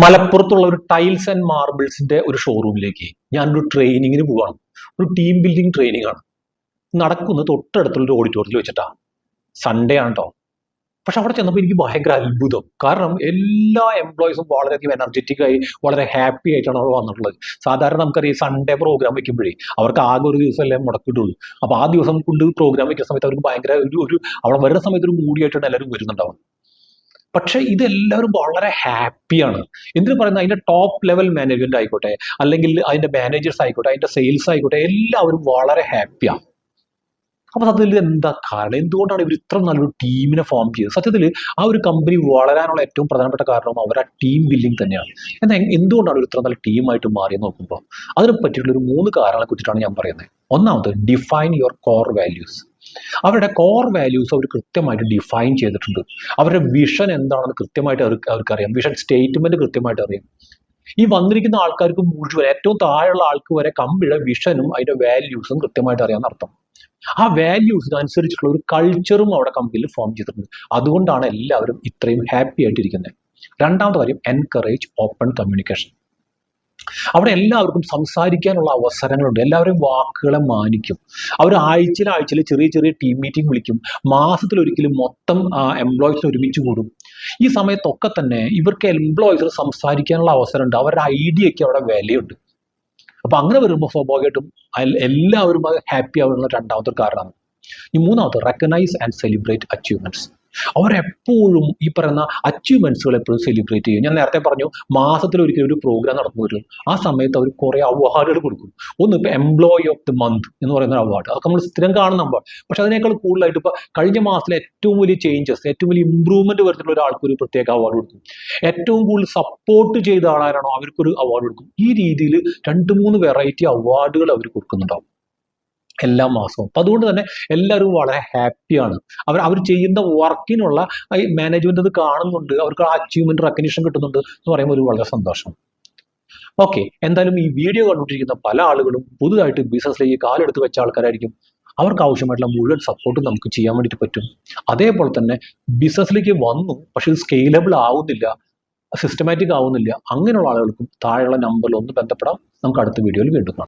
മലപ്പുറത്തുള്ള ഒരു tiles and മാർബിൾസിന്റെ ഒരു ഷോറൂമിലേക്ക് ഞാനൊരു ട്രെയിനിങ്ങിന് പോവാണ്. ഒരു ടീം ബിൽഡിംഗ് ട്രെയിനിങ് ആണ്. നടക്കുന്നത് തൊട്ടടുത്തുള്ള ഒരു ഓഡിറ്റോറിയത്തിൽ വെച്ചിട്ടാ. സൺഡേ ആണ് കേട്ടോ. പക്ഷെ അവിടെ ചെന്നപ്പോൾ എനിക്ക് ഭയങ്കര അത്ഭുതം. കാരണം എല്ലാ എംപ്ലോയീസും വളരെയധികം എനർജറ്റിക് ആയി വളരെ ഹാപ്പി ആയിട്ടാണ് അവിടെ വന്നിട്ടുള്ളത്. സാധാരണ നമുക്കറിയാം സൺഡേ പ്രോഗ്രാം വെക്കുമ്പോഴേ അവർക്ക് ആകെ ഒരു ദിവസമല്ലേ മുടക്കിയിട്ടുള്ളൂ. അപ്പോൾ ആ ദിവസം കൊണ്ട് പ്രോഗ്രാം വെക്കുന്ന സമയത്ത് അവർക്ക് ഭയങ്കര ഒരു അവിടെ വരുന്ന സമയത്ത് ഒരു മൂടിയായിട്ടാണ് എല്ലാവരും വരുന്നുണ്ടാവും. പക്ഷെ ഇതെല്ലാവരും വളരെ ഹാപ്പിയാണ്. എന്തിനു പറയുന്നത്, അതിന്റെ ടോപ്പ് ലെവൽ മാനേജ്മെന്റ് ആയിക്കോട്ടെ, അല്ലെങ്കിൽ അതിന്റെ മാനേജേഴ്സ് ആയിക്കോട്ടെ, അതിന്റെ സെയിൽസ് ആയിക്കോട്ടെ, എല്ലാവരും വളരെ ഹാപ്പിയാണ്. അപ്പൊ സത്യത്തിൽ എന്താ കാരണം, എന്തുകൊണ്ടാണ് ഇവർ ഇത്ര നല്ലൊരു ടീമിനെ ഫോം ചെയ്തത്? സത്യത്തിൽ ആ ഒരു കമ്പനി വളരാനുള്ള ഏറ്റവും പ്രധാനപ്പെട്ട കാരണം അവർ ആ ടീം ബിൽഡിംഗ് തന്നെയാണ്. എന്നാൽ എന്തുകൊണ്ടാണ് ഇത്ര നല്ല ടീമായിട്ട് മാറിയെന്ന് നോക്കുമ്പോൾ അതിനെ പറ്റിയിട്ടുള്ള ഒരു 3 കാരണങ്ങളെ കുറിച്ചിട്ടാണ് ഞാൻ പറയുന്നത്. ഒന്നാമത്, ഡിഫൈൻ യുവർ കോർ വാല്യൂസ്. അവരുടെ കോർ വാല്യൂസ് അവർ കൃത്യമായിട്ട് ഡിഫൈൻ ചെയ്തിട്ടുണ്ട്. അവരുടെ വിഷൻ എന്താണെന്ന് കൃത്യമായിട്ട് അവർക്കറിയാം. വിഷൻ സ്റ്റേറ്റ്മെന്റ് കൃത്യമായിട്ട് അറിയാം. ഈ വന്നിരിക്കുന്ന ആൾക്കാർക്ക് മുഴുവൻ, ഏറ്റവും താഴെയുള്ള ആൾക്ക് വരെ കമ്പനിയുടെ വിഷനും അതിന്റെ വാല്യൂസും കൃത്യമായിട്ട് അറിയാമെന്ന് അർത്ഥം. ആ വാല്യൂസിന് അനുസരിച്ചിട്ടുള്ള ഒരു കൾച്ചറും അവിടെ കമ്പനിയിൽ ഫോം ചെയ്തിട്ടുണ്ട്. അതുകൊണ്ടാണ് എല്ലാവരും ഇത്രയും ഹാപ്പി ആയിട്ടിരിക്കുന്നത്. രണ്ടാമത്തെ കാര്യം, എൻകറേജ് ഓപ്പൺ കമ്മ്യൂണിക്കേഷൻ. അവിടെ എല്ലാവർക്കും സംസാരിക്കാനുള്ള അവസരങ്ങളുണ്ട്. എല്ലാവരും വാക്കുകളെ മാനിക്കും. അവർ ആഴ്ചയിൽ ചെറിയ ചെറിയ ടീം മീറ്റിംഗ് വിളിക്കും. മാസത്തിലൊരിക്കലും മൊത്തം എംപ്ലോയീസിന് ഒരുമിച്ച് കൂടും. ഈ സമയത്തൊക്കെ തന്നെ ഇവർക്ക് എംപ്ലോയീസിന് സംസാരിക്കാനുള്ള അവസരമുണ്ട്. അവരുടെ ഐഡിയയ്ക്ക് അവിടെ വിലയുണ്ട്. അപ്പൊ അങ്ങനെ വരുമ്പോൾ സ്വാഭാവികമായിട്ടും എല്ലാവരും ഹാപ്പി ആവുന്ന രണ്ടാമത്തെ കാരണമാണ്. ഈ മൂന്നാമത്തെ, റെക്കഗ്നൈസ് ആൻഡ് സെലിബ്രേറ്റ് അച്ചീവ്മെന്റ്സ്. അവരെപ്പോഴും ഈ പറയുന്ന അച്ചീവ്മെന്റ്സുകൾ എപ്പോഴും സെലിബ്രേറ്റ് ചെയ്യും. ഞാൻ നേരത്തെ പറഞ്ഞു, മാസത്തിലൊരിക്കലും ഒരു പ്രോഗ്രാം നടന്നു വരും. ആ സമയത്ത് അവർ കുറേ അവാർഡുകൾ കൊടുക്കും. ഒന്ന് ഇപ്പോൾ എംപ്ലോയി ഓഫ് ദി മന്ത് എന്ന് പറയുന്ന അവാർഡ്, അതൊക്കെ നമ്മൾ സ്ഥിരം കാണുന്ന അവാർഡ്. പക്ഷെ അതിനേക്കാൾ കൂടുതലായിട്ട് ഇപ്പോൾ കഴിഞ്ഞ മാസത്തിലെ ഏറ്റവും വലിയ ചേഞ്ചസ്, ഏറ്റവും വലിയ ഇമ്പ്രൂവ്മെന്റ് വരുത്തിയുള്ള ഒരാൾക്ക് ഒരു പ്രത്യേക അവാർഡ് കൊടുക്കും. ഏറ്റവും കൂടുതൽ സപ്പോർട്ട് ചെയ്ത ആളാരാണോ അവർക്കൊരു അവാർഡ് കൊടുക്കും. ഈ രീതിയിൽ 2-3 വെറൈറ്റി അവാർഡുകൾ അവർ കൊടുക്കുന്നുണ്ടാവും എല്ലാ മാസവും. അപ്പം അതുകൊണ്ട് തന്നെ എല്ലാവരും വളരെ ഹാപ്പിയാണ്. അവർ ചെയ്യുന്ന വർക്കിനുള്ള മാനേജ്മെന്റ് അത് കാണുന്നുണ്ട്. അവർക്ക് ആ അച്ചീവ്മെന്റ് റെക്കഗ്നിഷൻ കിട്ടുന്നുണ്ട് എന്ന് പറയുമ്പോൾ ഒരു വളരെ സന്തോഷം. ഓക്കെ, എന്തായാലും ഈ വീഡിയോ കണ്ടുകൊണ്ടിരിക്കുന്ന പല ആളുകളും പുതുതായിട്ട് ബിസിനസ്സിലേക്ക് കാലെടുത്ത് വെച്ച ആൾക്കാരായിരിക്കും. അവർക്ക് ആവശ്യമായിട്ടുള്ള മുഴുവൻ സപ്പോർട്ടും നമുക്ക് ചെയ്യാൻ വേണ്ടിയിട്ട് പറ്റും. അതേപോലെ തന്നെ ബിസിനസ്സിലേക്ക് വന്നു, പക്ഷെ ഇത് സ്കെയിലബിൾ ആവുന്നില്ല, സിസ്റ്റമാറ്റിക് ആവുന്നില്ല, അങ്ങനെയുള്ള ആളുകൾക്കും താഴെയുള്ള നമ്പറിൽ ഒന്ന് ബന്ധപ്പെടാം. നമുക്ക് അടുത്ത വീഡിയോയിൽ വീണ്ടും കാണാം.